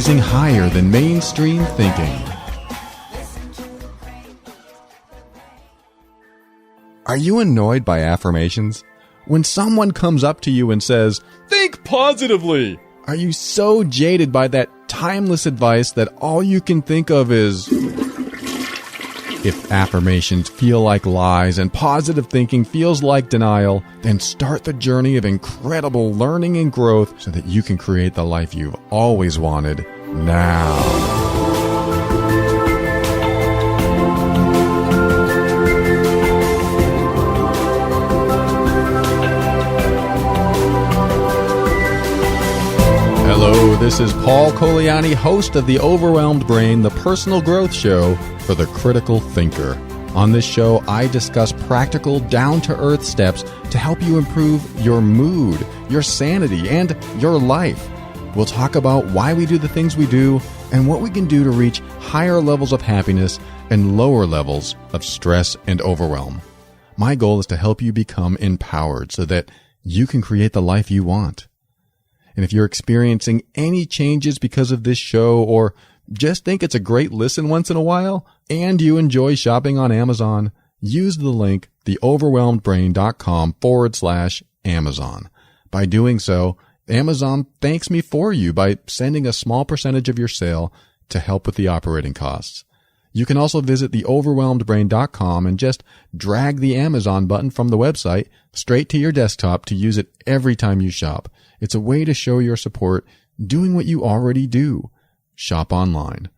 rising higher than mainstream thinking. Are you annoyed by affirmations? When someone comes up to you and says, "Think positively," are you so jaded by that timeless advice that all you can think of is... If affirmations feel like lies and positive thinking feels like denial, then start the journey of incredible learning and growth so that you can create the life you've always wanted now. Hello, this is Paul Coliani, host of The Overwhelmed Brain, the personal growth show for the critical thinker. On this show, I discuss practical, down-to-earth steps to help you improve your mood, your sanity, and your life. We'll talk about why we do the things we do and what we can do to reach higher levels of happiness and lower levels of stress and overwhelm. My goal is to help you become empowered so that you can create the life you want. And if you're experiencing any changes because of this show or just think it's a great listen once in a while and you enjoy shopping on Amazon, use the link theoverwhelmedbrain.com/Amazon. By doing so, Amazon thanks me for you by sending a small percentage of your sale to help with the operating costs. You can also visit theoverwhelmedbrain.com and just drag the Amazon button from the website straight to your desktop to use it every time you shop. It's a way to show your support doing what you already do. Shop online.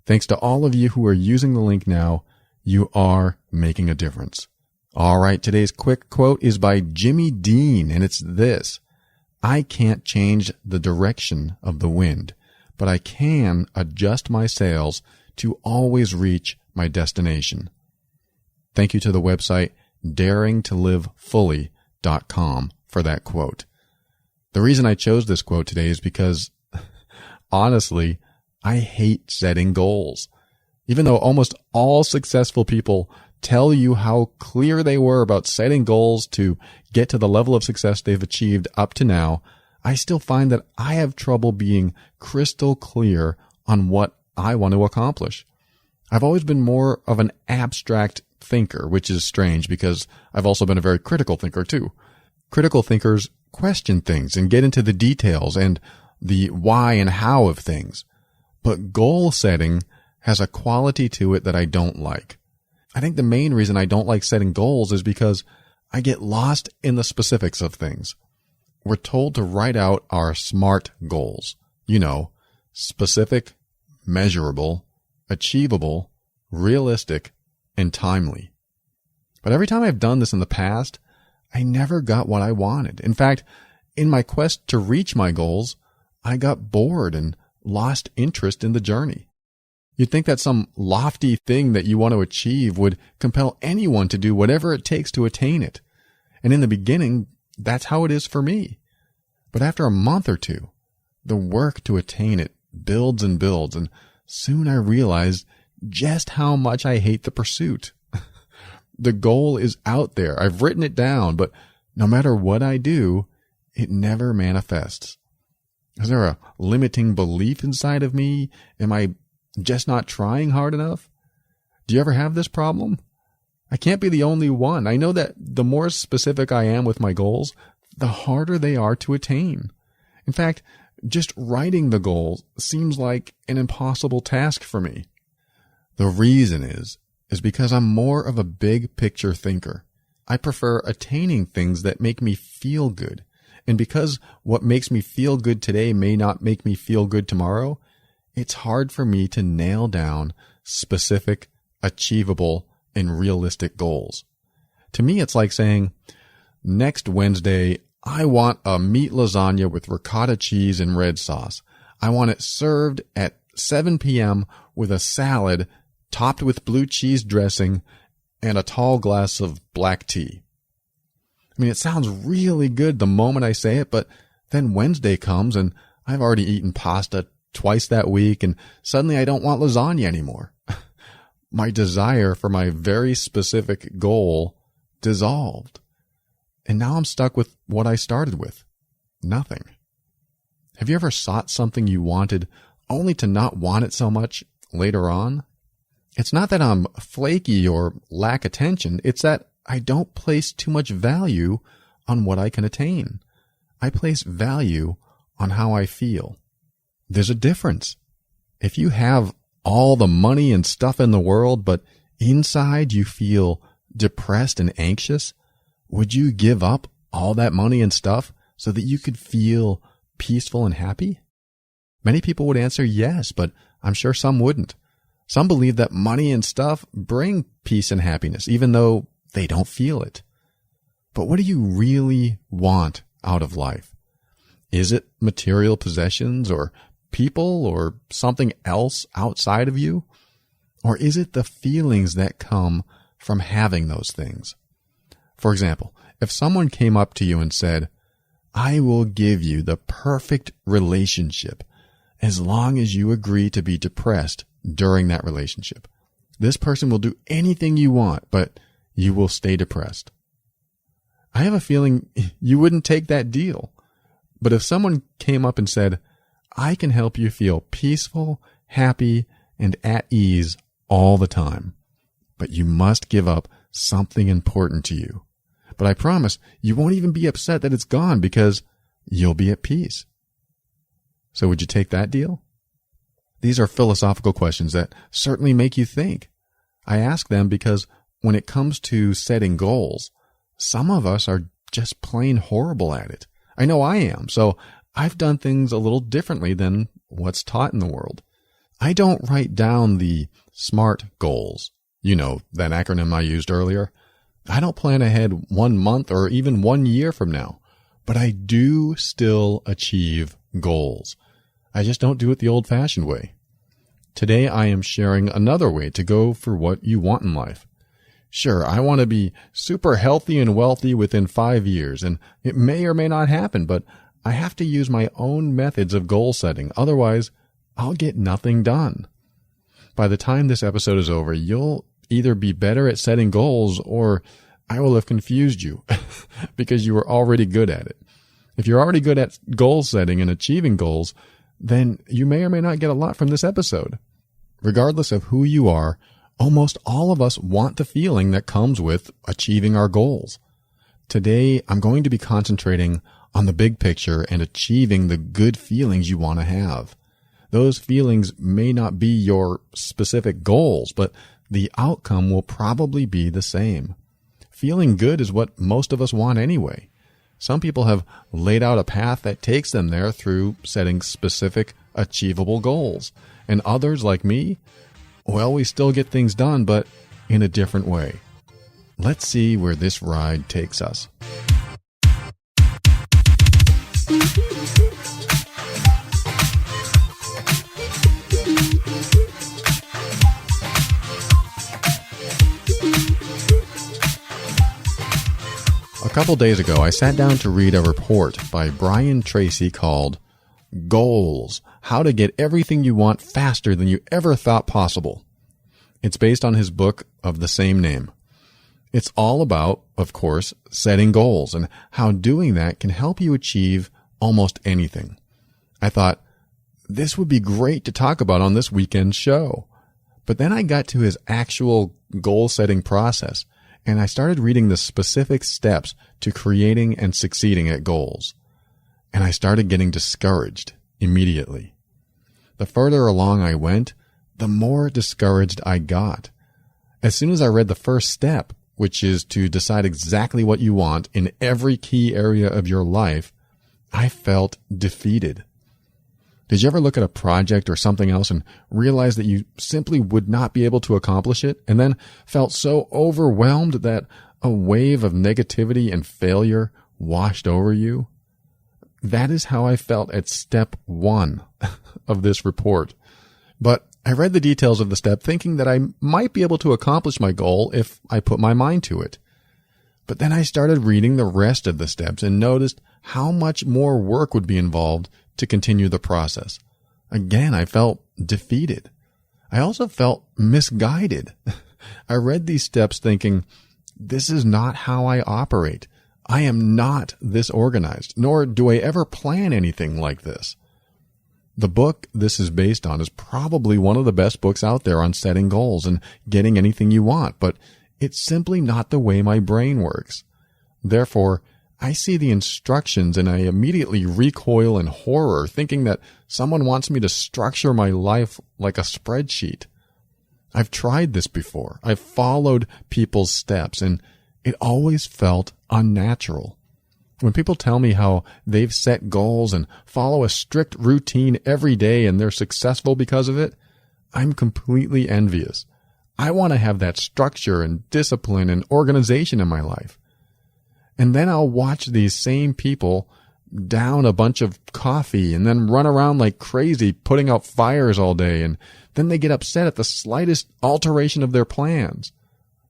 Thanks to all of you who are using the link now, you are making a difference. All right, today's quick quote is by Jimmy Dean, and it's this: "I can't change the direction of the wind, but I can adjust my sails to always reach my destination." Thank you to the website daringtolivefully.com for that quote. The reason I chose this quote today is because, honestly, I hate setting goals. Even though almost all successful people tell you how clear they were about setting goals to get to the level of success they've achieved up to now, I still find that I have trouble being crystal clear on what I want to accomplish. I've always been more of an abstract thinker, which is strange because I've also been a very critical thinker too. Critical thinkers question things and get into the details and the why and how of things. But goal setting has a quality to it that I don't like. I think the main reason I don't like setting goals is because I get lost in the specifics of things. We're told to write out our SMART goals. You know, specific, measurable, achievable, realistic, and timely. But every time I've done this in the past, I never got what I wanted. In fact, in my quest to reach my goals, I got bored and lost interest in the journey. You'd think that some lofty thing that you want to achieve would compel anyone to do whatever it takes to attain it. And in the beginning, that's how it is for me. But after a month or two, the work to attain it builds and builds, and soon I realized just how much I hate the pursuit. The goal is out there. I've written it down, but no matter what I do, it never manifests. Is there a limiting belief inside of me? Am I just not trying hard enough? Do you ever have this problem? I can't be the only one. I know that the more specific I am with my goals, the harder they are to attain. In fact, just writing the goals seems like an impossible task for me. The reason is because I'm more of a big picture thinker. I prefer attaining things that make me feel good. And because what makes me feel good today may not make me feel good tomorrow, it's hard for me to nail down specific, achievable, and realistic goals. To me, it's like saying, next Wednesday, I want a meat lasagna with ricotta cheese and red sauce. I want it served at 7 p.m. with a salad topped with blue cheese dressing and a tall glass of black tea. I mean, it sounds really good the moment I say it, but then Wednesday comes and I've already eaten pasta twice that week, and suddenly I don't want lasagna anymore. My desire for my very specific goal dissolved. And now I'm stuck with what I started with. Nothing. Have you ever sought something you wanted only to not want it so much later on. It's not that I'm flaky or lack attention. It's that I don't place too much value on what I can attain. I place value on how I feel. There's a difference. If you have all the money and stuff in the world, but inside you feel depressed and anxious, would you give up all that money and stuff so that you could feel peaceful and happy? Many people would answer yes, but I'm sure some wouldn't. Some believe that money and stuff bring peace and happiness, even though they don't feel it. But what do you really want out of life? Is it material possessions or people or something else outside of you? Or is it the feelings that come from having those things? For example, if someone came up to you and said, I will give you the perfect relationship as long as you agree to be depressed during that relationship. This person will do anything you want, but you will stay depressed. I have a feeling you wouldn't take that deal. But if someone came up and said, I can help you feel peaceful, happy, and at ease all the time, but you must give up something important to you. But I promise you won't even be upset that it's gone because you'll be at peace. So would you take that deal? These are philosophical questions that certainly make you think. I ask them because when it comes to setting goals, some of us are just plain horrible at it. I know I am, so I've done things a little differently than what's taught in the world. I don't write down the SMART goals. You know, that acronym I used earlier. I don't plan ahead 1 month or even 1 year from now, but I do still achieve goals. I just don't do it the old-fashioned way. Today I am sharing another way to go for what you want in life. Sure, I want to be super healthy and wealthy within 5 years, and it may or may not happen, but I have to use my own methods of goal setting. Otherwise, I'll get nothing done. By the time this episode is over, you'll either be better at setting goals or I will have confused you because you were already good at it. If you're already good at goal setting and achieving goals, then you may or may not get a lot from this episode. Regardless of who you are, almost all of us want the feeling that comes with achieving our goals. Today, I'm going to be concentrating on the big picture and achieving the good feelings you want to have. Those feelings may not be your specific goals, but the outcome will probably be the same. Feeling good is what most of us want anyway. Some people have laid out a path that takes them there through setting specific, achievable goals. And others, like me, well, we still get things done, but in a different way. Let's see where this ride takes us. A couple days ago, I sat down to read a report by Brian Tracy called Goals: How to Get Everything You Want Faster Than You Ever Thought Possible. It's based on his book of the same name. It's all about, of course, setting goals and how doing that can help you achieve almost anything. I thought, this would be great to talk about on this weekend show. But then I got to his actual goal-setting process, and I started reading the specific steps to creating and succeeding at goals. And I started getting discouraged immediately. The further along I went, the more discouraged I got. As soon as I read the first step, which is to decide exactly what you want in every key area of your life, I felt defeated. Did you ever look at a project or something else and realize that you simply would not be able to accomplish it, and then felt so overwhelmed that a wave of negativity and failure washed over you? That is how I felt at step 1 of this report. But I read the details of the step thinking that I might be able to accomplish my goal if I put my mind to it. But then I started reading the rest of the steps and noticed how much more work would be involved to continue the process. Again, I felt defeated. I also felt misguided. I read these steps thinking, this is not how I operate. I am not this organized, nor do I ever plan anything like this. The book this is based on is probably one of the best books out there on setting goals and getting anything you want, but it's simply not the way my brain works. Therefore, I see the instructions and I immediately recoil in horror, thinking that someone wants me to structure my life like a spreadsheet. I've tried this before. I've followed people's steps, and it always felt unnatural. When people tell me how they've set goals and follow a strict routine every day and they're successful because of it, I'm completely envious. I want to have that structure and discipline and organization in my life. And then I'll watch these same people down a bunch of coffee and then run around like crazy putting out fires all day, and then they get upset at the slightest alteration of their plans.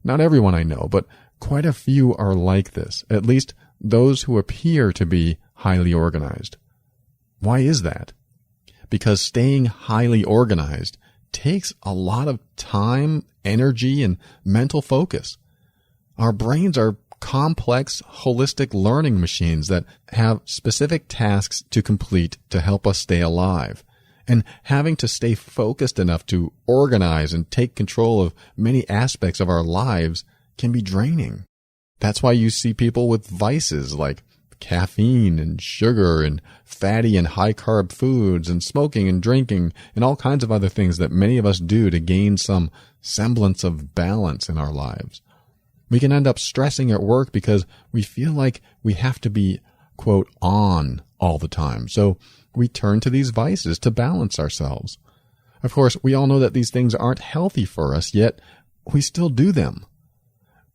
Not everyone I know, but quite a few are like this, at least those who appear to be highly organized. Why is that? Because staying highly organized takes a lot of time, energy, and mental focus. Our brains are complex, holistic learning machines that have specific tasks to complete to help us stay alive. And having to stay focused enough to organize and take control of many aspects of our lives can be draining. That's why you see people with vices like caffeine and sugar and fatty and high-carb foods and smoking and drinking and all kinds of other things that many of us do to gain some semblance of balance in our lives. We can end up stressing at work because we feel like we have to be, quote, on all the time. So we turn to these vices to balance ourselves. Of course, we all know that these things aren't healthy for us, yet we still do them.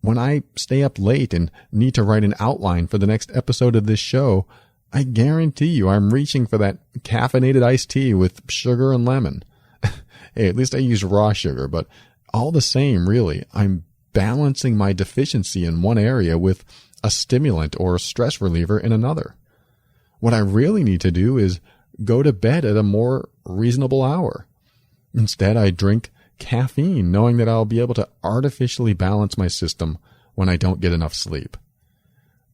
When I stay up late and need to write an outline for the next episode of this show, I guarantee you I'm reaching for that caffeinated iced tea with sugar and lemon. Hey, at least I use raw sugar, but all the same, really, I'm balancing my deficiency in one area with a stimulant or a stress reliever in another. What I really need to do is go to bed at a more reasonable hour. Instead, I drink caffeine, knowing that I'll be able to artificially balance my system when I don't get enough sleep.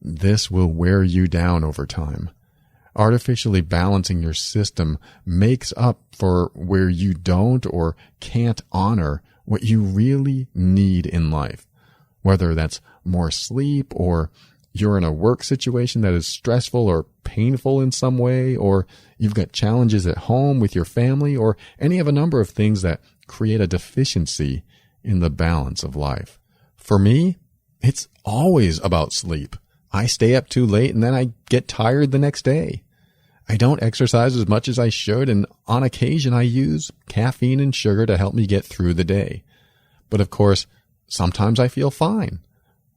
This will wear you down over time. Artificially balancing your system makes up for where you don't or can't honor what you really need in life, whether that's more sleep or you're in a work situation that is stressful or painful in some way, or you've got challenges at home with your family, or any of a number of things that create a deficiency in the balance of life. For me, it's always about sleep. I stay up too late and then I get tired the next day. I don't exercise as much as I should, and on occasion I use caffeine and sugar to help me get through the day. But of course, sometimes I feel fine.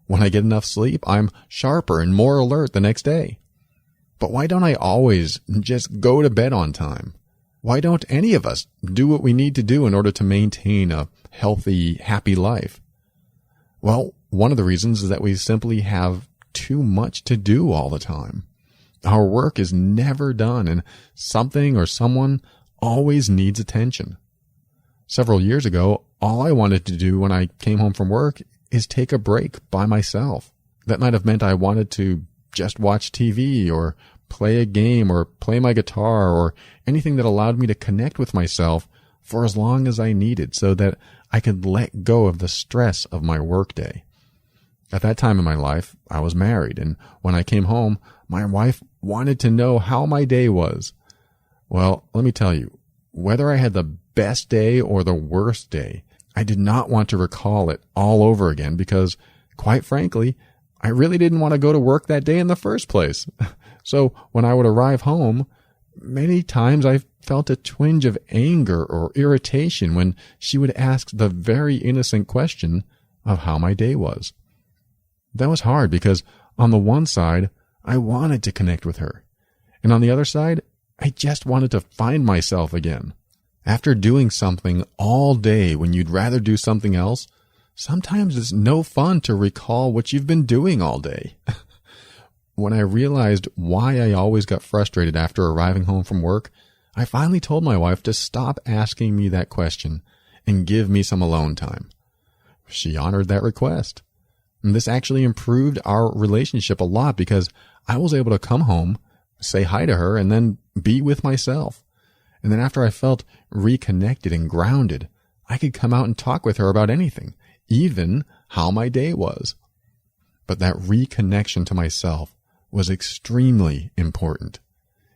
When I get enough sleep, I'm sharper and more alert the next day. But why don't I always just go to bed on time? Why don't any of us do what we need to do in order to maintain a healthy, happy life? Well, one of the reasons is that we simply have too much to do all the time. Our work is never done, and something or someone always needs attention. Several years ago, all I wanted to do when I came home from work is take a break by myself. That might have meant I wanted to just watch TV or play a game or play my guitar or anything that allowed me to connect with myself for as long as I needed so that I could let go of the stress of my workday. At that time in my life, I was married, and when I came home, my wife wanted to know how my day was. Well, let me tell you, whether I had the best day or the worst day, I did not want to recall it all over again because, quite frankly, I really didn't want to go to work that day in the first place. So when I would arrive home, many times I felt a twinge of anger or irritation when she would ask the very innocent question of how my day was. That was hard because on the one side, I wanted to connect with her. And on the other side, I just wanted to find myself again. After doing something all day when you'd rather do something else, sometimes it's no fun to recall what you've been doing all day. When I realized why I always got frustrated after arriving home from work, I finally told my wife to stop asking me that question and give me some alone time. She honored that request. And this actually improved our relationship a lot because I was able to come home, say hi to her, and then be with myself. And then after I felt reconnected and grounded, I could come out and talk with her about anything, even how my day was. But that reconnection to myself was extremely important.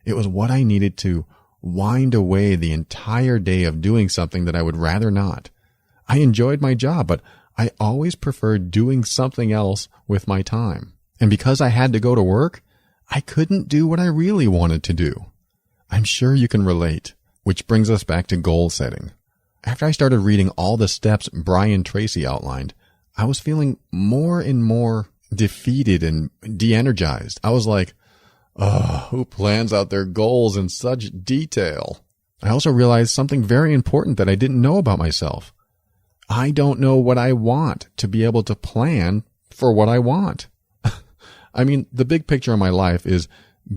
It was what I needed to wind away the entire day of doing something that I would rather not. I enjoyed my job, but I always preferred doing something else with my time. And because I had to go to work, I couldn't do what I really wanted to do. I'm sure you can relate, which brings us back to goal setting. After I started reading all the steps Brian Tracy outlined, I was feeling more and more defeated and de-energized. I was like, who plans out their goals in such detail? I also realized something very important that I didn't know about myself. I don't know what I want to be able to plan for what I want. I mean, the big picture of my life is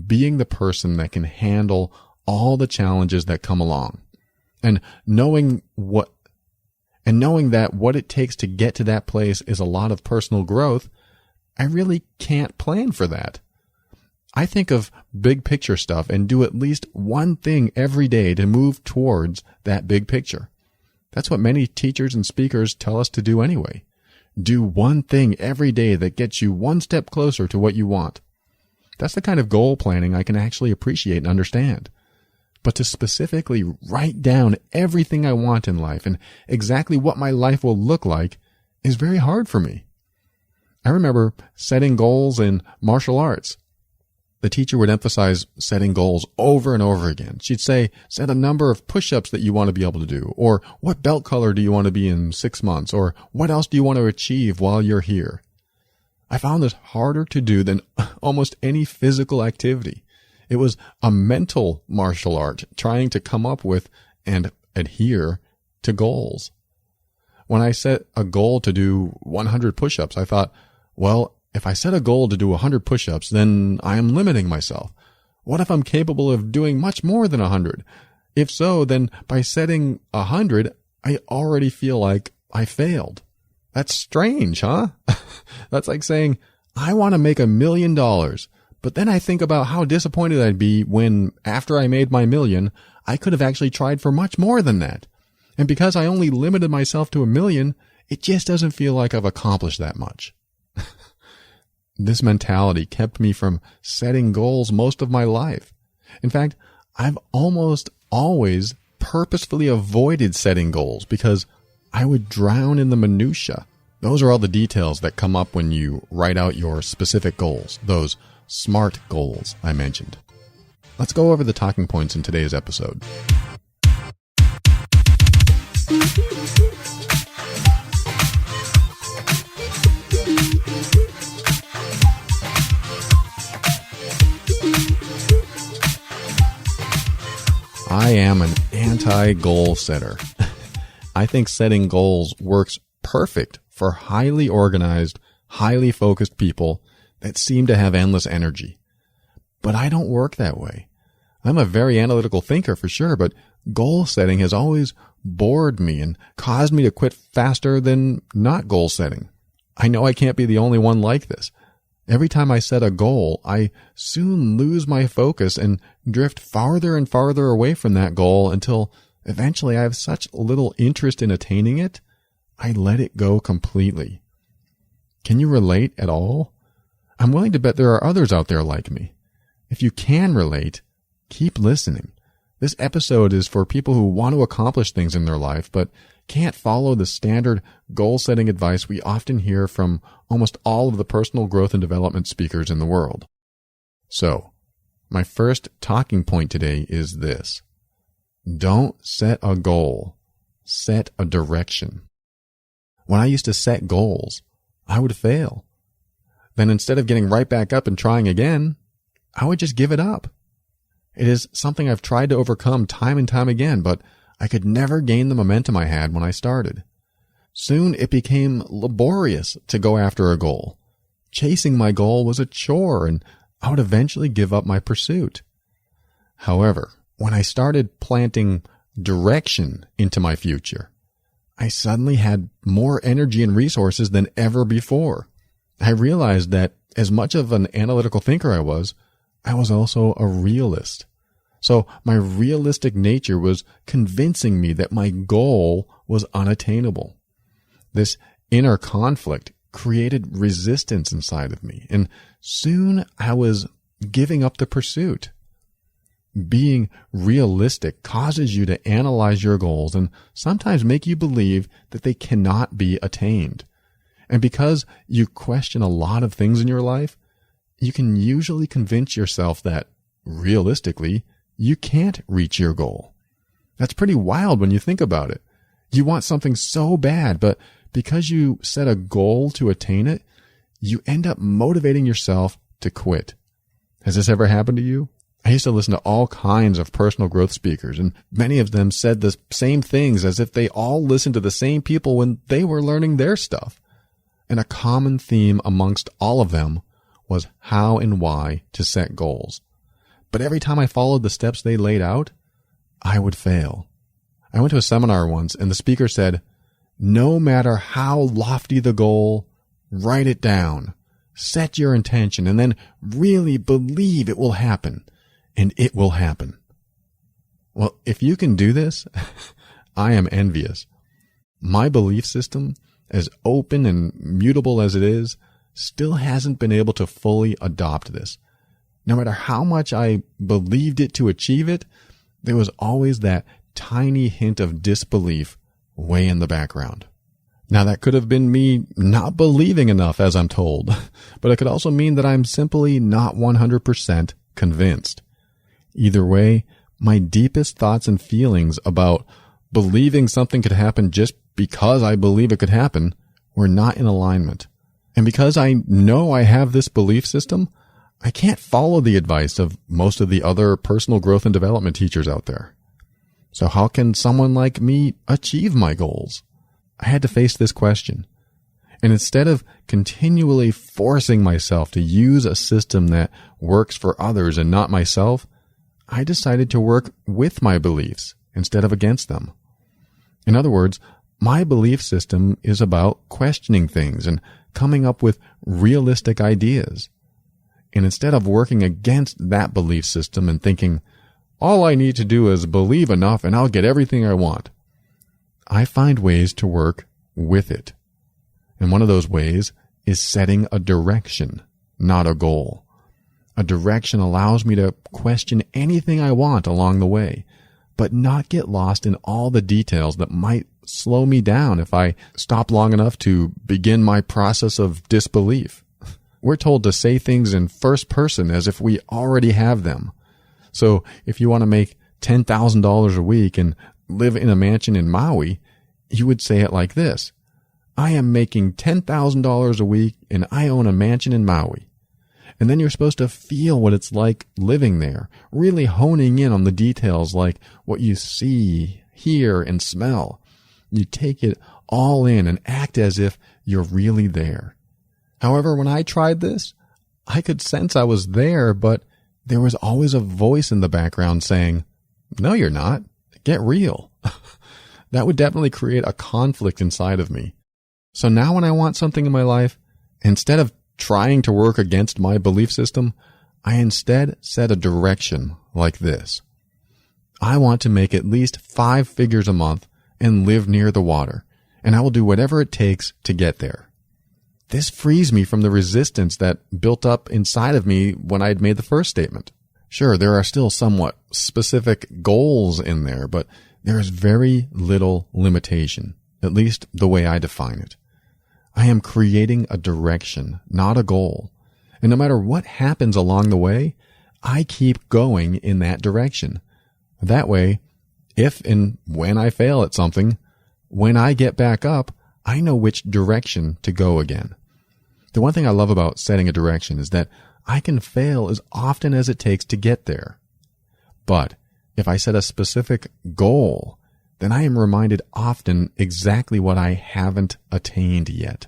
being the person that can handle all the challenges that come along. And knowing that what it takes to get to that place is a lot of personal growth, I really can't plan for that. I think of big picture stuff and do at least one thing every day to move towards that big picture. That's what many teachers and speakers tell us to do anyway. Do one thing every day that gets you one step closer to what you want. That's the kind of goal planning I can actually appreciate and understand. But to specifically write down everything I want in life and exactly what my life will look like is very hard for me. I remember setting goals in martial arts. The teacher would emphasize setting goals over and over again. She'd say, set a number of push-ups that you want to be able to do, or what belt color do you want to be in 6 months, or what else do you want to achieve while you're here? I found this harder to do than almost any physical activity. It was a mental martial art, trying to come up with and adhere to goals. When I set a goal to do 100 push-ups, I thought, well, if I set a goal to do 100 push-ups, then I am limiting myself. What if I'm capable of doing much more than 100? If so, then by setting 100, I already feel like I failed. That's strange, huh? That's like saying, I want to make $1 million, but then I think about how disappointed I'd be when, after I made my million, I could have actually tried for much more than that. And because I only limited myself to $1 million, it just doesn't feel like I've accomplished that much. This mentality kept me from setting goals most of my life. In fact, I've almost always purposefully avoided setting goals because I would drown in the minutia. Those are all the details that come up when you write out your specific goals, those SMART goals I mentioned. Let's go over the talking points in today's episode. I am an anti-goal setter. I think setting goals works perfect for highly organized, highly focused people that seem to have endless energy. But I don't work that way. I'm a very analytical thinker for sure, but goal setting has always bored me and caused me to quit faster than not goal setting. I know I can't be the only one like this. Every time I set a goal, I soon lose my focus and drift farther and farther away from that goal until eventually I have such little interest in attaining it, I let it go completely. Can you relate at all? I'm willing to bet there are others out there like me. If you can relate, keep listening. This episode is for people who want to accomplish things in their life, but can't follow the standard goal-setting advice we often hear from almost all of the personal growth and development speakers in the world. So, my first talking point today is this. Don't set a goal. Set a direction. When I used to set goals, I would fail. Then instead of getting right back up and trying again, I would just give it up. It is something I've tried to overcome time and time again, but I could never gain the momentum I had when I started. Soon it became laborious to go after a goal. Chasing my goal was a chore, and I would eventually give up my pursuit. However, when I started planting direction into my future, I suddenly had more energy and resources than ever before. I realized that as much of an analytical thinker I was also a realist. So my realistic nature was convincing me that my goal was unattainable. This inner conflict created resistance inside of me, and soon I was giving up the pursuit. Being realistic causes you to analyze your goals and sometimes make you believe that they cannot be attained. And because you question a lot of things in your life, you can usually convince yourself that, realistically, you can't reach your goal. That's pretty wild when you think about it. You want something so bad, but because you set a goal to attain it, you end up motivating yourself to quit. Has this ever happened to you? I used to listen to all kinds of personal growth speakers, and many of them said the same things as if they all listened to the same people when they were learning their stuff. And a common theme amongst all of them was how and why to set goals. But every time I followed the steps they laid out, I would fail. I went to a seminar once, and the speaker said, "No matter how lofty the goal, write it down. Set your intention, and then really believe it will happen. And it will happen." Well, if you can do this, I am envious. My belief system, as open and mutable as it is, still hasn't been able to fully adopt this. No matter how much I believed it to achieve it, there was always that tiny hint of disbelief way in the background. Now, that could have been me not believing enough, as I'm told, but it could also mean that I'm simply not 100% convinced. Either way, my deepest thoughts and feelings about believing something could happen just because I believe it could happen were not in alignment. And because I know I have this belief system, I can't follow the advice of most of the other personal growth and development teachers out there. So how can someone like me achieve my goals? I had to face this question. And instead of continually forcing myself to use a system that works for others and not myself, I decided to work with my beliefs instead of against them. In other words, my belief system is about questioning things and coming up with realistic ideas. And instead of working against that belief system and thinking, all I need to do is believe enough and I'll get everything I want, I find ways to work with it. And one of those ways is setting a direction, not a goal. A direction allows me to question anything I want along the way, but not get lost in all the details that might slow me down if I stop long enough to begin my process of disbelief. We're told to say things in first person as if we already have them. So if you want to make $10,000 a week and live in a mansion in Maui, you would say it like this: I am making $10,000 a week and I own a mansion in Maui. And then you're supposed to feel what it's like living there, really honing in on the details like what you see, hear, and smell. You take it all in and act as if you're really there. However, when I tried this, I could sense I was there, but there was always a voice in the background saying, "No, you're not. Get real." That would definitely create a conflict inside of me. So now when I want something in my life, instead of trying to work against my belief system, I instead set a direction like this. I want to make at least 5 figures a month and live near the water, and I will do whatever it takes to get there. This frees me from the resistance that built up inside of me when I had made the first statement. Sure, there are still somewhat specific goals in there, but there is very little limitation, at least the way I define it. I am creating a direction, not a goal. And no matter what happens along the way, I keep going in that direction. That way, if and when I fail at something, when I get back up, I know which direction to go again. The one thing I love about setting a direction is that I can fail as often as it takes to get there. But if I set a specific goal, then I am reminded often exactly what I haven't attained yet.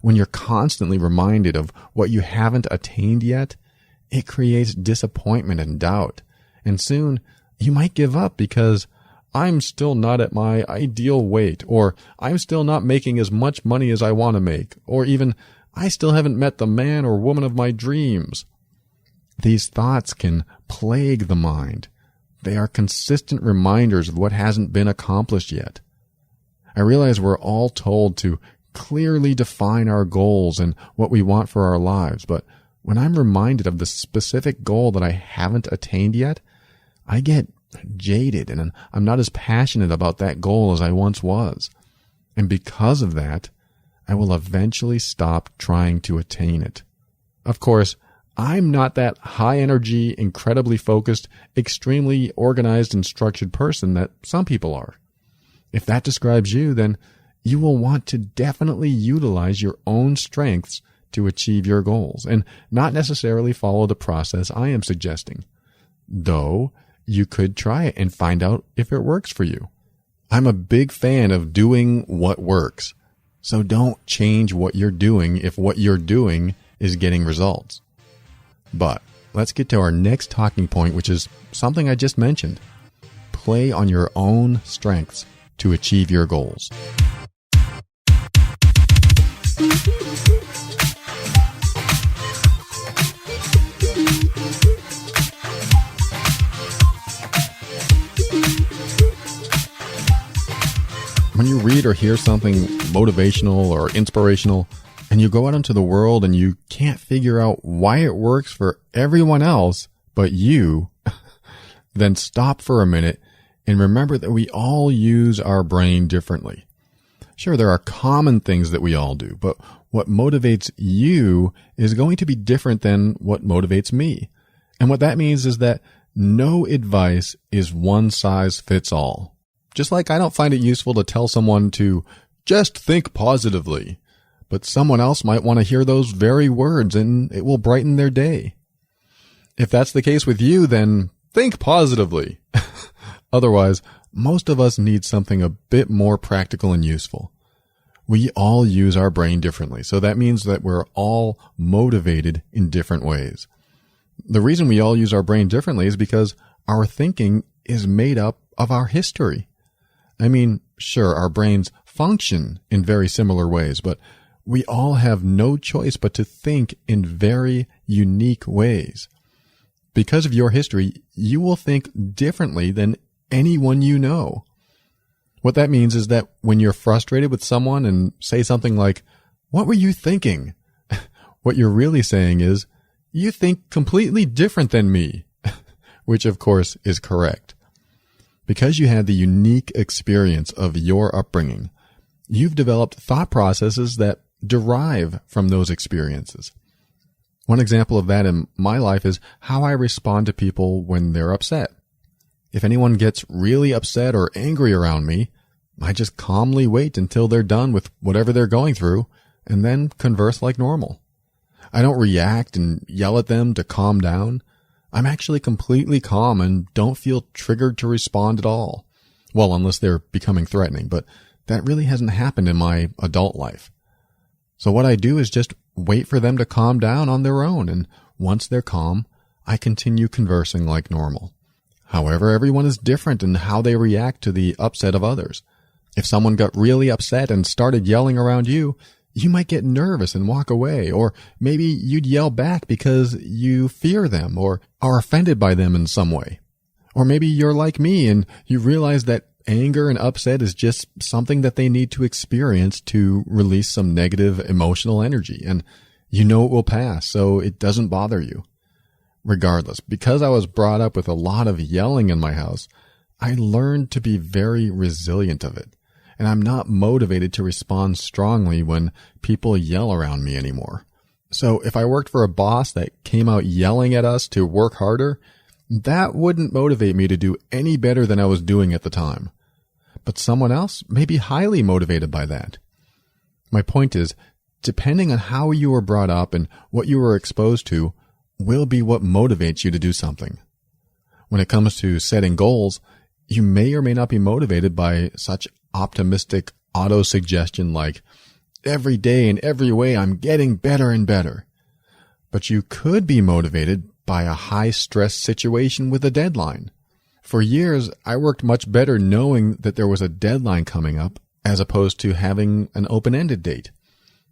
When you're constantly reminded of what you haven't attained yet, it creates disappointment and doubt. And soon you might give up because I'm still not at my ideal weight, or I'm still not making as much money as I want to make, or even I still haven't met the man or woman of my dreams. These thoughts can plague the mind. They are consistent reminders of what hasn't been accomplished yet. I realize we're all told to clearly define our goals and what we want for our lives, but when I'm reminded of the specific goal that I haven't attained yet, I get jaded and I'm not as passionate about that goal as I once was. And because of that, I will eventually stop trying to attain it. Of course, I'm not that high energy, incredibly focused, extremely organized and structured person that some people are. If that describes you, then you will want to definitely utilize your own strengths to achieve your goals and not necessarily follow the process I am suggesting. Though, you could try it and find out if it works for you. I'm a big fan of doing what works. So don't change what you're doing if what you're doing is getting results. But let's get to our next talking point, which is something I just mentioned. Play on your own strengths to achieve your goals. When you read or hear something motivational or inspirational, and you go out into the world and you can't figure out why it works for everyone else but you, then stop for a minute and remember that we all use our brain differently. Sure, there are common things that we all do, but what motivates you is going to be different than what motivates me. And what that means is that no advice is one size fits all. Just like I don't find it useful to tell someone to just think positively, but someone else might want to hear those very words and it will brighten their day. If that's the case with you, then think positively. Otherwise, most of us need something a bit more practical and useful. We all use our brain differently, so that means that we're all motivated in different ways. The reason we all use our brain differently is because our thinking is made up of our history. I mean, sure, our brains function in very similar ways, but we all have no choice but to think in very unique ways. Because of your history, you will think differently than anyone you know. What that means is that when you're frustrated with someone and say something like, "What were you thinking?" what you're really saying is, "You think completely different than me," which of course is correct. Because you had the unique experience of your upbringing, you've developed thought processes that derive from those experiences. One example of that in my life is how I respond to people when they're upset. If anyone gets really upset or angry around me, I just calmly wait until they're done with whatever they're going through and then converse like normal. I don't react and yell at them to calm down. I'm actually completely calm and don't feel triggered to respond at all. Well, unless they're becoming threatening, but that really hasn't happened in my adult life. So what I do is just wait for them to calm down on their own, and once they're calm, I continue conversing like normal. However, everyone is different in how they react to the upset of others. If someone got really upset and started yelling around you, you might get nervous and walk away, or maybe you'd yell back because you fear them or are offended by them in some way. Or maybe you're like me and you realize that anger and upset is just something that they need to experience to release some negative emotional energy, and you know it will pass, so it doesn't bother you. Regardless, because I was brought up with a lot of yelling in my house, I learned to be very resilient of it. And I'm not motivated to respond strongly when people yell around me anymore. So if I worked for a boss that came out yelling at us to work harder, that wouldn't motivate me to do any better than I was doing at the time. But someone else may be highly motivated by that. My point is, depending on how you were brought up and what you were exposed to, will be what motivates you to do something. When it comes to setting goals, you may or may not be motivated by such optimistic auto-suggestion like, every day in every way I'm getting better and better. But you could be motivated by a high-stress situation with a deadline. For years, I worked much better knowing that there was a deadline coming up as opposed to having an open-ended date.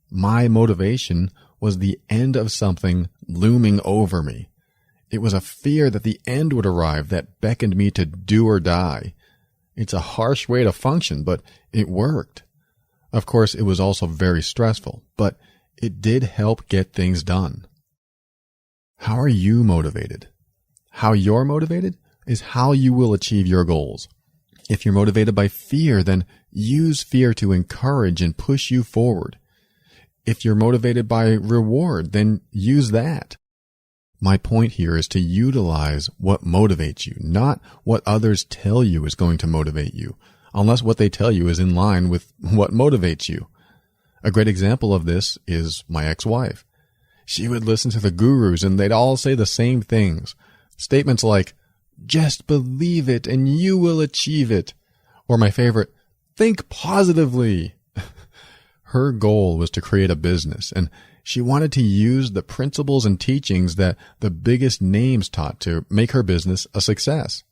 My motivation was the end of something looming over me. It was a fear that the end would arrive that beckoned me to do or die. It's a harsh way to function, but it worked. Of course, it was also very stressful, but it did help get things done. How are you motivated? How you're motivated is how you will achieve your goals. If you're motivated by fear, then use fear to encourage and push you forward. If you're motivated by reward, then use that. My point here is to utilize what motivates you, not what others tell you is going to motivate you, unless what they tell you is in line with what motivates you. A great example of this is my ex-wife. She would listen to the gurus and they'd all say the same things. Statements like, just believe it and you will achieve it. Or my favorite, think positively. Her goal was to create a business, and she wanted to use the principles and teachings that the biggest names taught to make her business a success.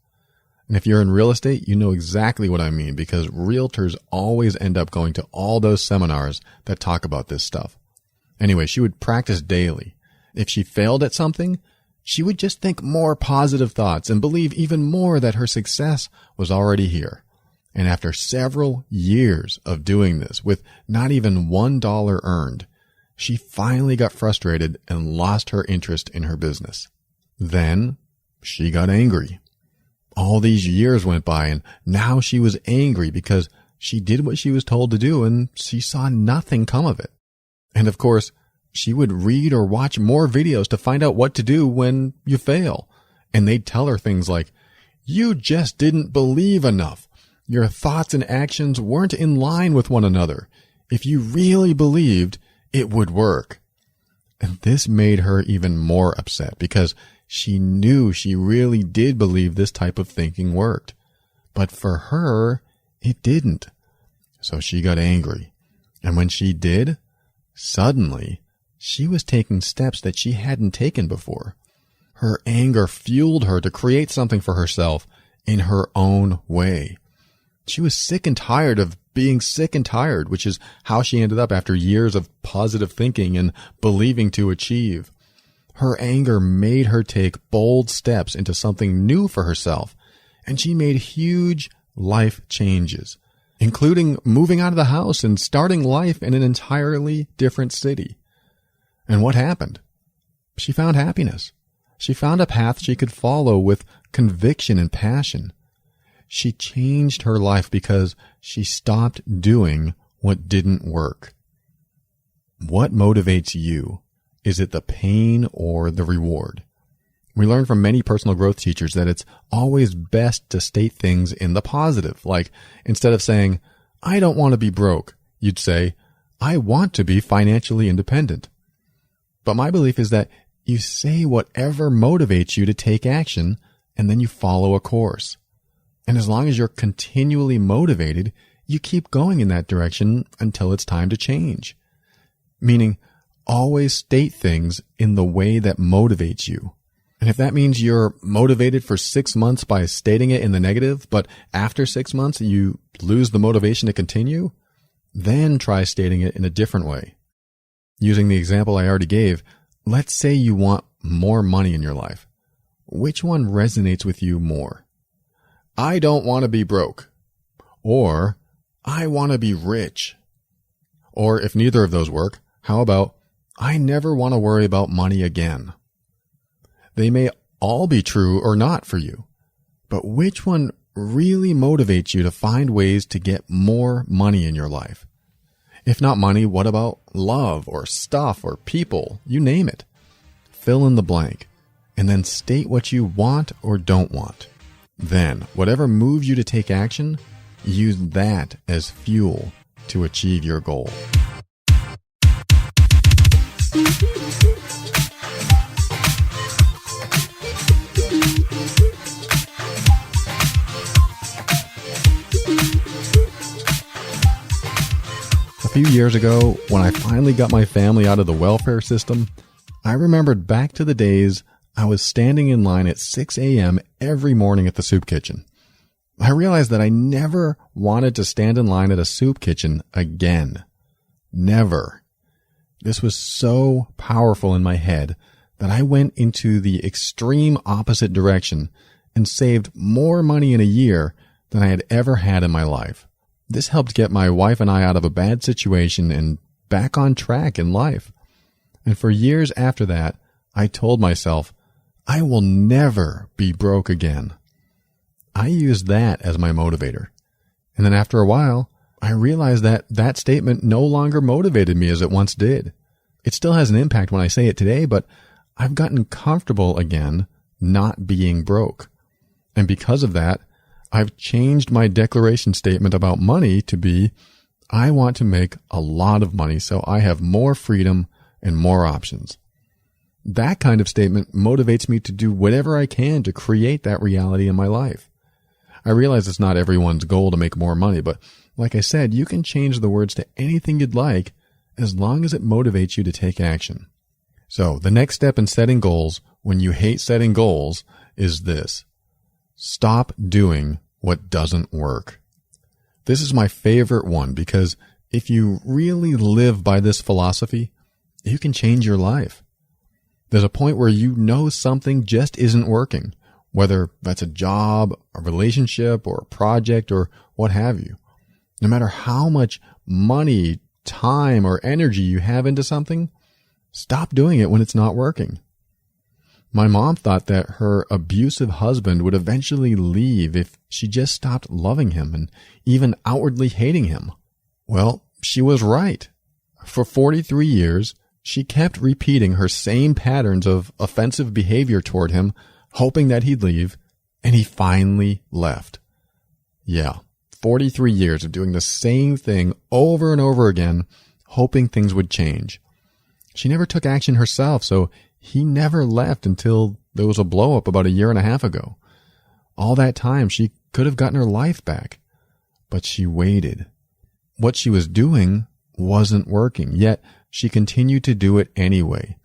And if you're in real estate, you know exactly what I mean, because realtors always end up going to all those seminars that talk about this stuff. Anyway, she would practice daily. If she failed at something, she would just think more positive thoughts and believe even more that her success was already here. And after several years of doing this with not even $1 earned, she finally got frustrated and lost her interest in her business. Then she got angry. All these years went by and now she was angry because she did what she was told to do and she saw nothing come of it. And of course, she would read or watch more videos to find out what to do when you fail. And they'd tell her things like, you just didn't believe enough. Your thoughts and actions weren't in line with one another. If you really believed, it would work. And this made her even more upset because she knew she really did believe this type of thinking worked. But for her, it didn't. So she got angry. And when she did, suddenly, she was taking steps that she hadn't taken before. Her anger fueled her to create something for herself in her own way. She was sick and tired of being sick and tired, which is how she ended up after years of positive thinking and believing to achieve. Her anger made her take bold steps into something new for herself, and she made huge life changes, including moving out of the house and starting life in an entirely different city. And what happened? She found happiness. She found a path she could follow with conviction and passion. She changed her life because she stopped doing what didn't work. What motivates you? Is it the pain or the reward? We learn from many personal growth teachers that it's always best to state things in the positive. Like, instead of saying, I don't want to be broke, you'd say, I want to be financially independent. But my belief is that you say whatever motivates you to take action, and then you follow a course. And as long as you're continually motivated, you keep going in that direction until it's time to change. Meaning, always state things in the way that motivates you. And if that means you're motivated for 6 months by stating it in the negative, but after 6 months you lose the motivation to continue, then try stating it in a different way. Using the example I already gave, let's say you want more money in your life. Which one resonates with you more? I don't want to be broke. Or, I want to be rich. Or if neither of those work, how about, I never want to worry about money again. They may all be true or not for you, but which one really motivates you to find ways to get more money in your life? If not money, what about love or stuff or people? You name it. Fill in the blank, and then state what you want or don't want. Then, whatever moves you to take action, use that as fuel to achieve your goal. A few years ago, when I finally got my family out of the welfare system, I remembered back to the days I was standing in line at 6 a.m. every morning at the soup kitchen. I realized that I never wanted to stand in line at a soup kitchen again. Never. This was so powerful in my head that I went into the extreme opposite direction and saved more money in a year than I had ever had in my life. This helped get my wife and I out of a bad situation and back on track in life. And for years after that, I told myself, I will never be broke again. I used that as my motivator. And then after a while, I realized that that statement no longer motivated me as it once did. It still has an impact when I say it today, but I've gotten comfortable again not being broke. And because of that, I've changed my declaration statement about money to be, I want to make a lot of money so I have more freedom and more options. That kind of statement motivates me to do whatever I can to create that reality in my life. I realize it's not everyone's goal to make more money, but like I said, you can change the words to anything you'd like as long as it motivates you to take action. So the next step in setting goals when you hate setting goals is this. Stop doing what doesn't work. This is my favorite one because if you really live by this philosophy, you can change your life. There's a point where you know something just isn't working, whether that's a job, a relationship, or a project, or what have you. No matter how much money, time, or energy you have into something, stop doing it when it's not working. My mom thought that her abusive husband would eventually leave if she just stopped loving him and even outwardly hating him. Well, she was right. For 43 years, she kept repeating her same patterns of offensive behavior toward him, hoping that he'd leave, and he finally left. Yeah, 43 years of doing the same thing over and over again, hoping things would change. She never took action herself, so he never left until there was a blow-up about a year and a half ago. All that time, she could have gotten her life back, but she waited. What she was doing wasn't working, yet she continued to do it anyway.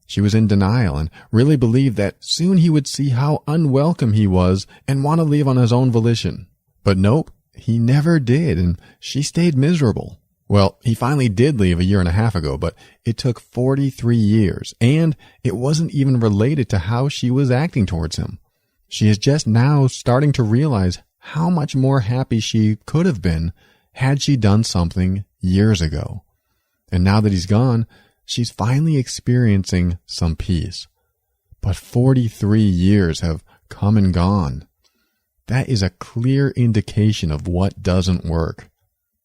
She was in denial and really believed that soon he would see how unwelcome he was and want to leave on his own volition. But nope, he never did, and she stayed miserable. Well, he finally did leave a year and a half ago, but it took 43 years, and it wasn't even related to how she was acting towards him. She is just now starting to realize how much more happy she could have been had she done something years ago. And now that he's gone, she's finally experiencing some peace. But 43 years have come and gone. That is a clear indication of what doesn't work.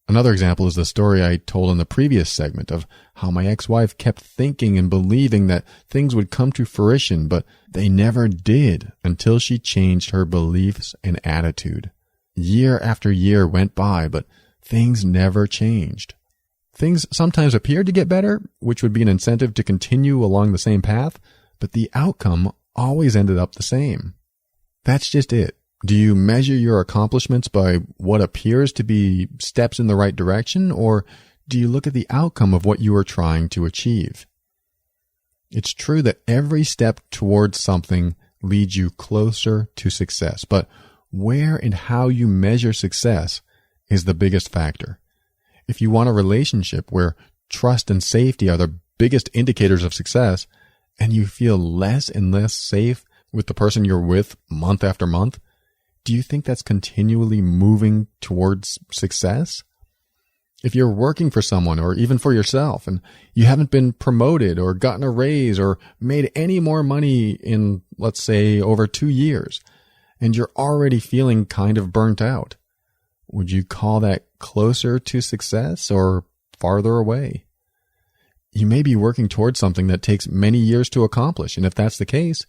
Another example is the story I told in the previous segment of how my ex-wife kept thinking and believing that things would come to fruition, but they never did until she changed her beliefs and attitude. Year after year went by, but things never changed. Things sometimes appeared to get better, which would be an incentive to continue along the same path, but the outcome always ended up the same. That's just it. Do you measure your accomplishments by what appears to be steps in the right direction, or do you look at the outcome of what you are trying to achieve? It's true that every step towards something leads you closer to success, but where and how you measure success is the biggest factor. If you want a relationship where trust and safety are the biggest indicators of success, and you feel less and less safe with the person you're with month after month, do you think that's continually moving towards success? If you're working for someone or even for yourself and you haven't been promoted or gotten a raise or made any more money in, let's say, over 2 years, and you're already feeling kind of burnt out, would you call that closer to success or farther away? You may be working towards something that takes many years to accomplish, and if that's the case,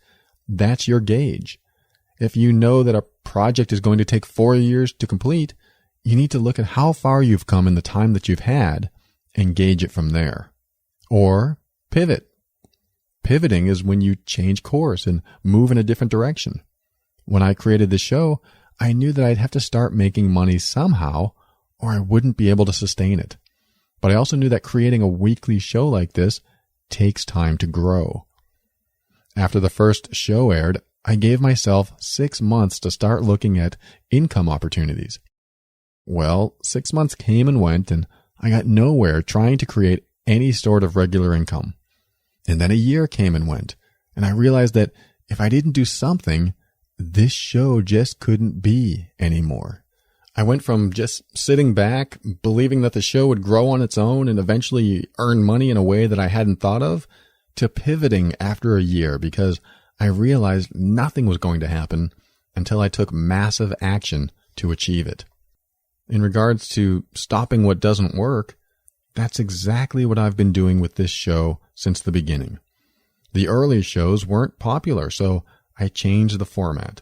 that's your gauge. If you know that a project is going to take 4 years to complete, you need to look at how far you've come in the time that you've had and gauge it from there. Or pivot. Pivoting is when you change course and move in a different direction. When I created the show, I knew that I'd have to start making money somehow or I wouldn't be able to sustain it. But I also knew that creating a weekly show like this takes time to grow. After the first show aired, I gave myself 6 months to start looking at income opportunities. Well, 6 months came and went, and I got nowhere trying to create any sort of regular income. And then a year came and went, And I realized that if I didn't do something, this show just couldn't be anymore. I went from just sitting back, believing that the show would grow on its own and eventually earn money in a way that I hadn't thought of, to pivoting after a year because I realized nothing was going to happen until I took massive action to achieve it. In regards to stopping what doesn't work, that's exactly what I've been doing with this show since the beginning. The early shows weren't popular, so I changed the format.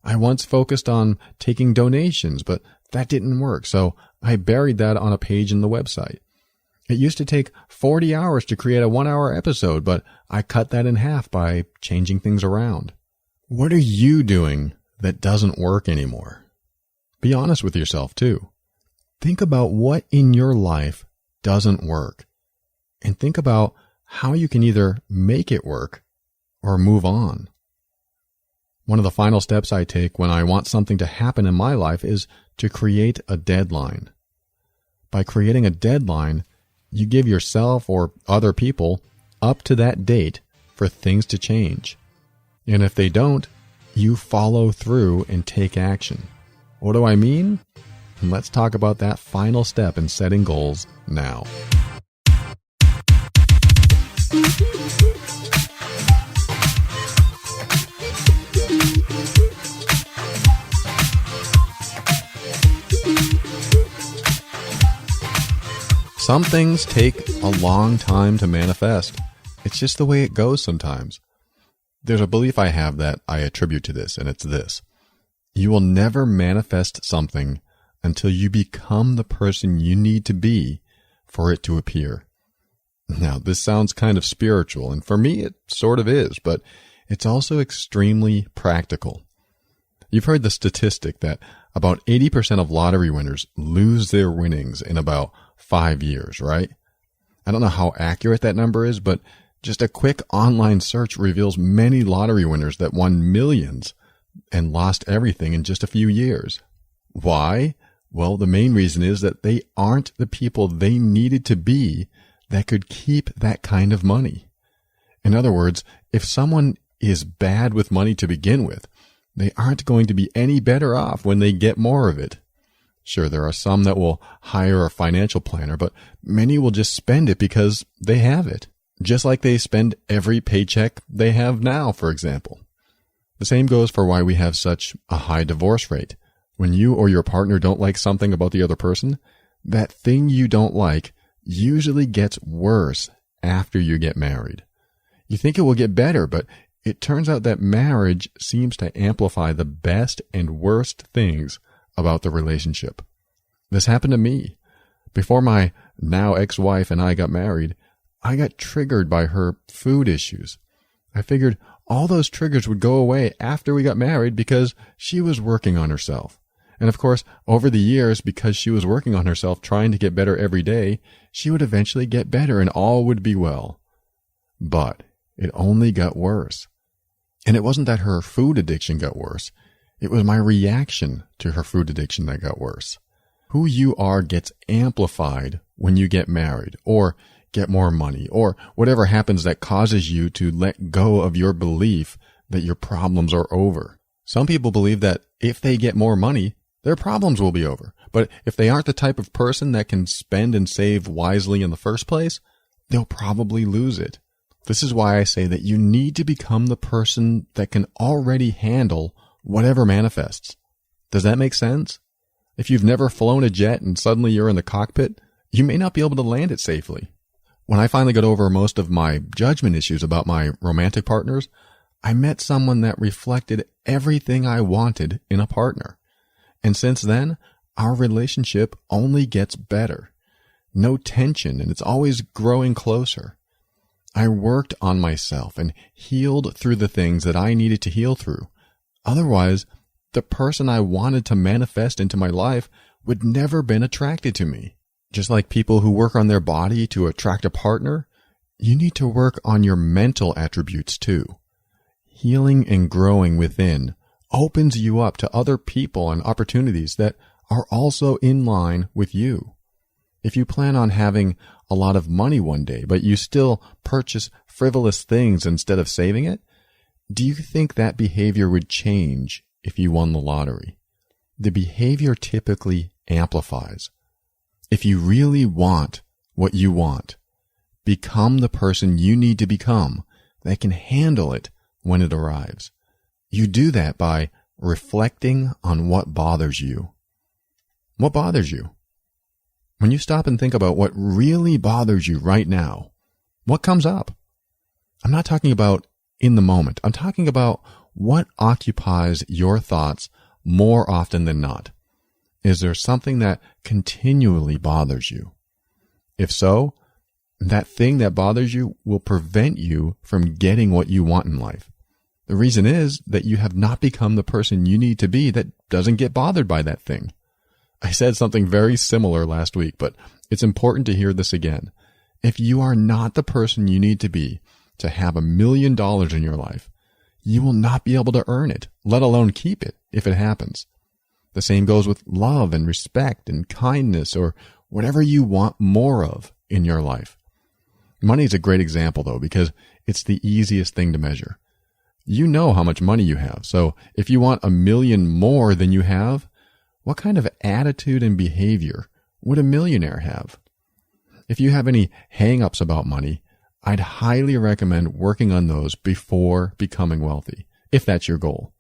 I once focused on taking donations, but that didn't work, so I buried that on a page in the website. It used to take 40 hours to create a 1-hour episode, but I cut that in half by changing things around. What are you doing that doesn't work anymore? Be honest with yourself, too. Think about what in your life doesn't work, and think about how you can either make it work or move on. One of the final steps I take when I want something to happen in my life is to create a deadline. By creating a deadline, you give yourself or other people up to that date for things to change. And if they don't, you follow through and take action. What do I mean? Let's talk about that final step in setting goals now. Some things take a long time to manifest. It's just the way it goes sometimes. There's a belief I have that I attribute to this, and it's this. You will never manifest something until you become the person you need to be for it to appear. Now, this sounds kind of spiritual, and for me it sort of is, but it's also extremely practical. You've heard the statistic that about 80% of lottery winners lose their winnings in about 5 years, right? I don't know how accurate that number is, but just a quick online search reveals many lottery winners that won millions and lost everything in just a few years. Why? Well, the main reason is that they aren't the people they needed to be that could keep that kind of money. In other words, if someone is bad with money to begin with, they aren't going to be any better off when they get more of it. Sure, there are some that will hire a financial planner, but many will just spend it because they have it, just like they spend every paycheck they have now, for example. The same goes for why we have such a high divorce rate. When you or your partner don't like something about the other person, that thing you don't like usually gets worse after you get married. You think it will get better, but it turns out that marriage seems to amplify the best and worst things about the relationship. This happened to me. Before my now ex-wife and I got married, I got triggered by her food issues. I figured all those triggers would go away after we got married because she was working on herself. And of course, over the years, because she was working on herself, trying to get better every day, she would eventually get better and all would be well. But it only got worse. And it wasn't that her food addiction got worse. It was my reaction to her food addiction that got worse. Who you are gets amplified when you get married or get more money or whatever happens that causes you to let go of your belief that your problems are over. Some people believe that if they get more money, their problems will be over. But if they aren't the type of person that can spend and save wisely in the first place, they'll probably lose it. This is why I say that you need to become the person that can already handle whatever manifests. Does that make sense? If you've never flown a jet and suddenly you're in the cockpit, you may not be able to land it safely. When I finally got over most of my judgment issues about my romantic partners, I met someone that reflected everything I wanted in a partner. And since then, our relationship only gets better. No tension, and it's always growing closer. I worked on myself and healed through the things that I needed to heal through. Otherwise, the person I wanted to manifest into my life would never been attracted to me. Just like people who work on their body to attract a partner, you need to work on your mental attributes too. Healing and growing within opens you up to other people and opportunities that are also in line with you. If you plan on having a lot of money one day, but you still purchase frivolous things instead of saving it, do you think that behavior would change if you won the lottery? The behavior typically amplifies. If you really want what you want, become the person you need to become that can handle it when it arrives. You do that by reflecting on what bothers you. What bothers you? When you stop and think about what really bothers you right now, what comes up? I'm not talking about in the moment. I'm talking about what occupies your thoughts more often than not. Is there something that continually bothers you? If so, that thing that bothers you will prevent you from getting what you want in life. The reason is that you have not become the person you need to be that doesn't get bothered by that thing. I said something very similar last week, but it's important to hear this again. If you are not the person you need to be to have $1 million in your life, you will not be able to earn it, let alone keep it if it happens. The same goes with love and respect and kindness or whatever you want more of in your life. Money is a great example though, because it's the easiest thing to measure. You know how much money you have. So if you want $1 million more than you have, what kind of attitude and behavior would a millionaire have? If you have any hang-ups about money, I'd highly recommend working on those before becoming wealthy, if that's your goal.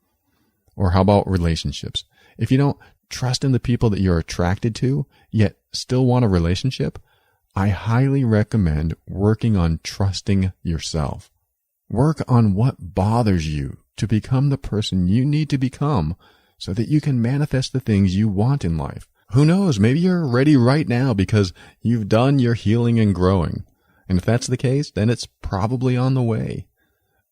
Or how about relationships? If you don't trust in the people that you're attracted to, yet still want a relationship, I highly recommend working on trusting yourself. Work on what bothers you to become the person you need to become so that you can manifest the things you want in life. Who knows? Maybe you're ready right now because you've done your healing and growing. And if that's the case, then it's probably on the way.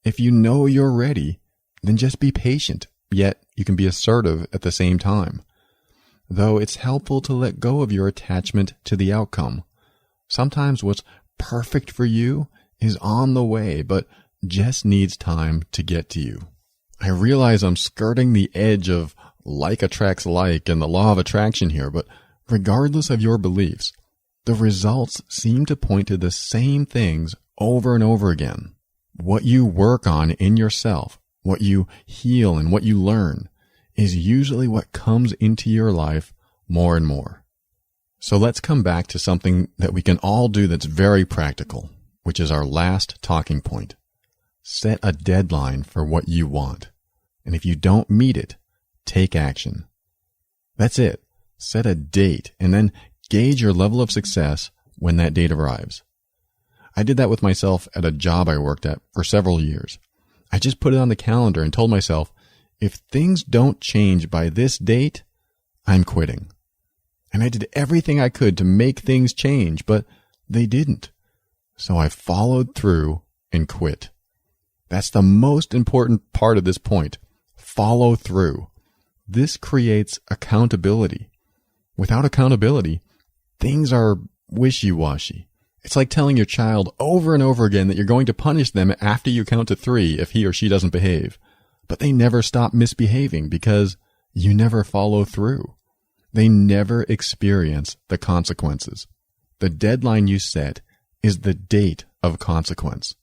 If you know you're ready, then just be patient, yet you can be assertive at the same time. Though it's helpful to let go of your attachment to the outcome. Sometimes what's perfect for you is on the way, but just needs time to get to you. I realize I'm skirting the edge of like attracts like and the law of attraction here, but regardless of your beliefs, the results seem to point to the same things over and over again. What you work on in yourself, what you heal and what you learn is usually what comes into your life more and more. So let's come back to something that we can all do that's very practical, which is our last talking point. Set a deadline for what you want. And if you don't meet it, take action. That's it. Set a date and then gauge your level of success when that date arrives. I did that with myself at a job I worked at for several years. I just put it on the calendar and told myself, if things don't change by this date, I'm quitting. And I did everything I could to make things change, but they didn't. So I followed through and quit. That's the most important part of this point. Follow through. This creates accountability. Without accountability, things are wishy-washy. It's like telling your child over and over again that you're going to punish them after you count to 3 if he or she doesn't behave. But they never stop misbehaving because you never follow through. They never experience the consequences. The deadline you set is the date of consequence.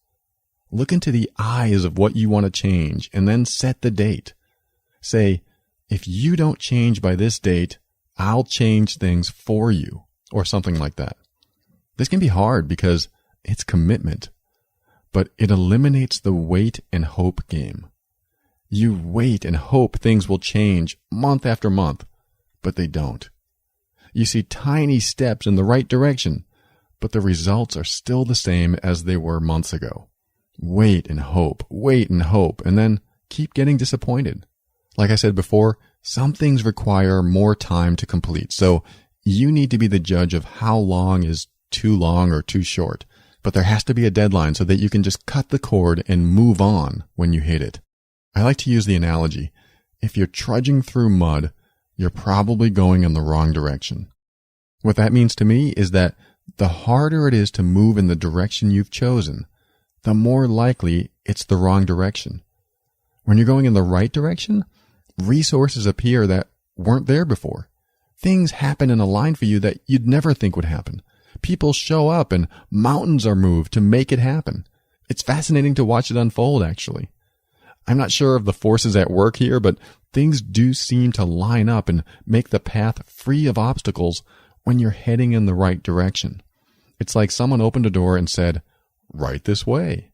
Look into the eyes of what you want to change and then set the date. Say, if you don't change by this date, I'll change things for you, or something like that. This can be hard because it's commitment, but it eliminates the wait and hope game. You wait and hope things will change month after month, but they don't. You see tiny steps in the right direction, but the results are still the same as they were months ago. Wait and hope, and then keep getting disappointed. Like I said before, some things require more time to complete, so you need to be the judge of how long is too long or too short. But there has to be a deadline so that you can just cut the cord and move on when you hit it. I like to use the analogy, if you're trudging through mud, you're probably going in the wrong direction. What that means to me is that the harder it is to move in the direction you've chosen, the more likely it's the wrong direction. When you're going in the right direction, resources appear that weren't there before. Things happen in a line for you that you'd never think would happen. People show up and mountains are moved to make it happen. It's fascinating to watch it unfold, actually. I'm not sure of the forces at work here, but things do seem to line up and make the path free of obstacles when you're heading in the right direction. It's like someone opened a door and said, right this way.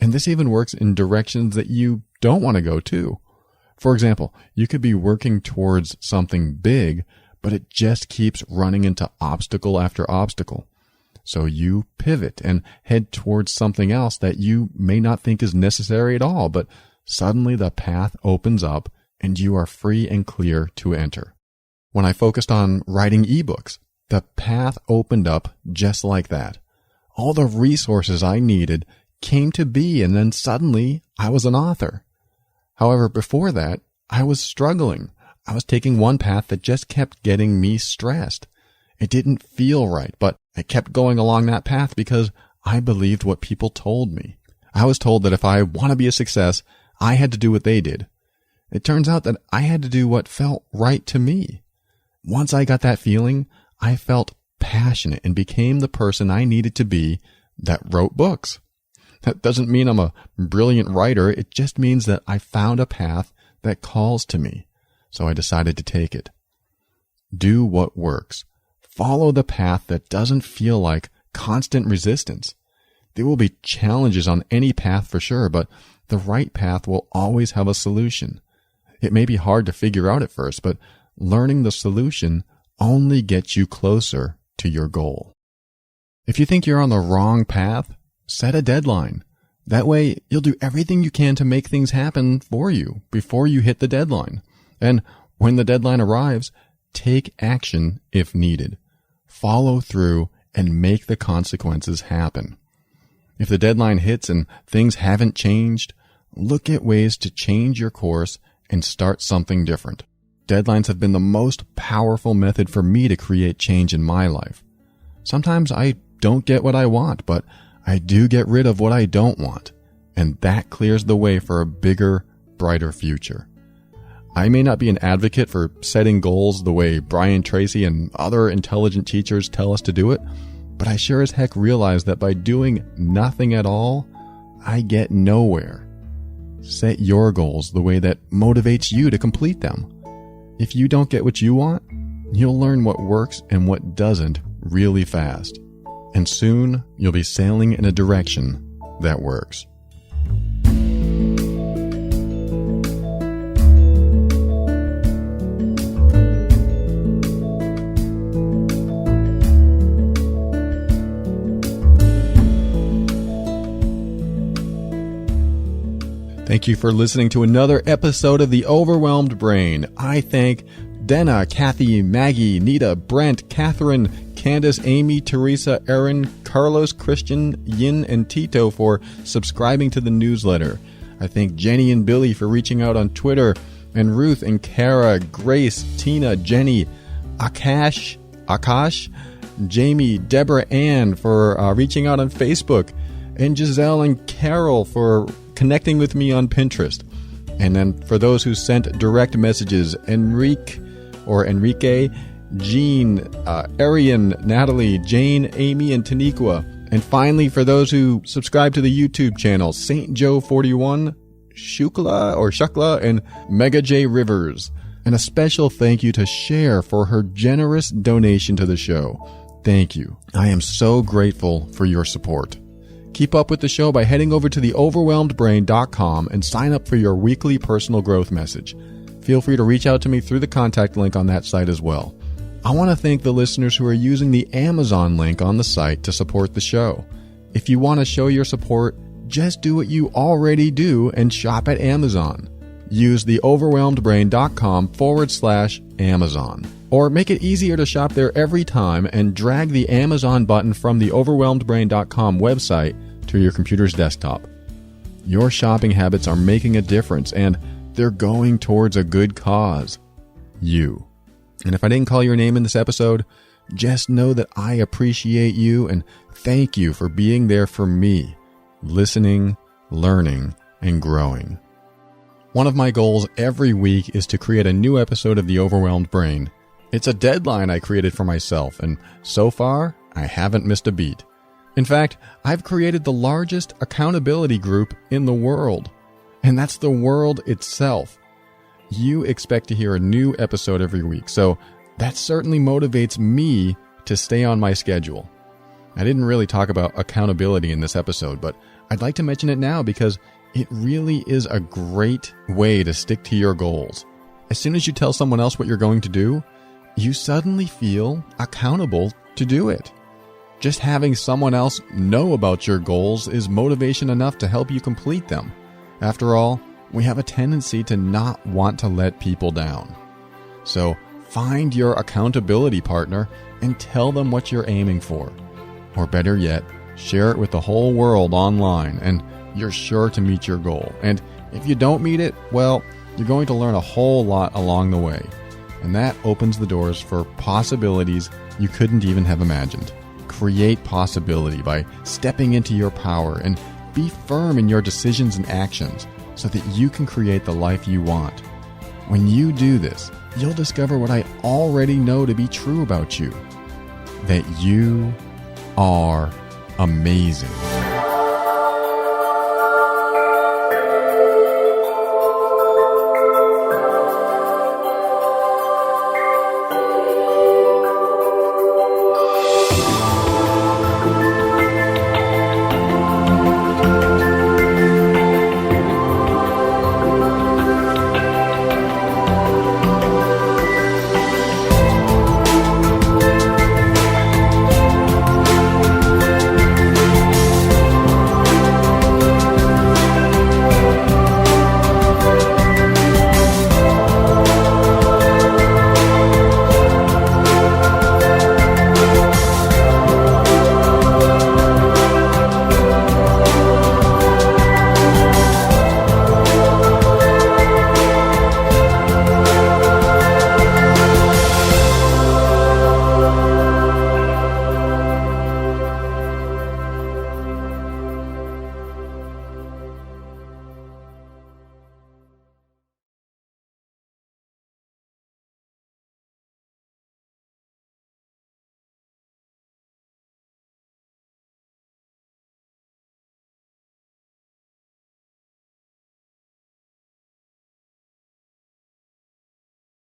And this even works in directions that you don't want to go too. For example, you could be working towards something big, but it just keeps running into obstacle after obstacle. So you pivot and head towards something else that you may not think is necessary at all, but suddenly the path opens up and you are free and clear to enter. When I focused on writing ebooks, the path opened up just like that. All the resources I needed came to be, and then suddenly I was an author. However, before that, I was struggling. I was taking one path that just kept getting me stressed. It didn't feel right, but I kept going along that path because I believed what people told me. I was told that if I want to be a success, I had to do what they did. It turns out that I had to do what felt right to me. Once I got that feeling, I felt passionate and became the person I needed to be that wrote books. That doesn't mean I'm a brilliant writer. It just means that I found a path that calls to me. So I decided to take it. Do what works. Follow the path that doesn't feel like constant resistance. There will be challenges on any path for sure, but the right path will always have a solution. It may be hard to figure out at first, but learning the solution only gets you closer to your goal. If you think you're on the wrong path, set a deadline. That way, you'll do everything you can to make things happen for you before you hit the deadline. And when the deadline arrives, take action if needed. Follow through and make the consequences happen. If the deadline hits and things haven't changed, look at ways to change your course and start something different. Deadlines have been the most powerful method for me to create change in my life. Sometimes I don't get what I want, but I do get rid of what I don't want, and that clears the way for a bigger, brighter future. I may not be an advocate for setting goals the way Brian Tracy and other intelligent teachers tell us to do it, but I sure as heck realize that by doing nothing at all, I get nowhere. Set your goals the way that motivates you to complete them. If you don't get what you want, you'll learn what works and what doesn't really fast. And soon, you'll be sailing in a direction that works. Thank you for listening to another episode of The Overwhelmed Brain. I thank Dana, Kathy, Maggie, Nita, Brent, Catherine, Candace, Amy, Teresa, Erin, Carlos, Christian, Yin, and Tito for subscribing to the newsletter. I thank Jenny and Billy for reaching out on Twitter, and Ruth and Kara, Grace, Tina, Jenny, Akash, Jamie, Deborah Ann for reaching out on Facebook, and Giselle and Carol for connecting with me on Pinterest. And then for those who sent direct messages, Enrique, Jean, Arian, Natalie, Jane, Amy, and Taniqua. And finally, for those who subscribe to the YouTube channel, St. Joe 41, Shukla, and Mega J Rivers. And a special thank you to Cher for her generous donation to the show. Thank you. I am so grateful for your support. Keep up with the show by heading over to theoverwhelmedbrain.com and sign up for your weekly personal growth message. Feel free to reach out to me through the contact link on that site as well. I want to thank the listeners who are using the Amazon link on the site to support the show. If you want to show your support, just do what you already do and shop at Amazon. Use theoverwhelmedbrain.com/Amazon. Or make it easier to shop there every time and drag the Amazon button from the overwhelmedbrain.com website to your computer's desktop. Your shopping habits are making a difference, and they're going towards a good cause. You. And if I didn't call your name in this episode, just know that I appreciate you and thank you for being there for me, listening, learning, and growing. One of my goals every week is to create a new episode of The Overwhelmed Brain. It's a deadline I created for myself, and so far, I haven't missed a beat. In fact, I've created the largest accountability group in the world. And that's the world itself. You expect to hear a new episode every week, so that certainly motivates me to stay on my schedule. I didn't really talk about accountability in this episode, but I'd like to mention it now because it really is a great way to stick to your goals. As soon as you tell someone else what you're going to do, you suddenly feel accountable to do it. Just having someone else know about your goals is motivation enough to help you complete them. After all, we have a tendency to not want to let people down. So find your accountability partner and tell them what you're aiming for. Or better yet, share it with the whole world online and you're sure to meet your goal. And if you don't meet it, well, you're going to learn a whole lot along the way. And that opens the doors for possibilities you couldn't even have imagined. Create possibility by stepping into your power and be firm in your decisions and actions so that you can create the life you want. When you do this, you'll discover what I already know to be true about you. That you are amazing.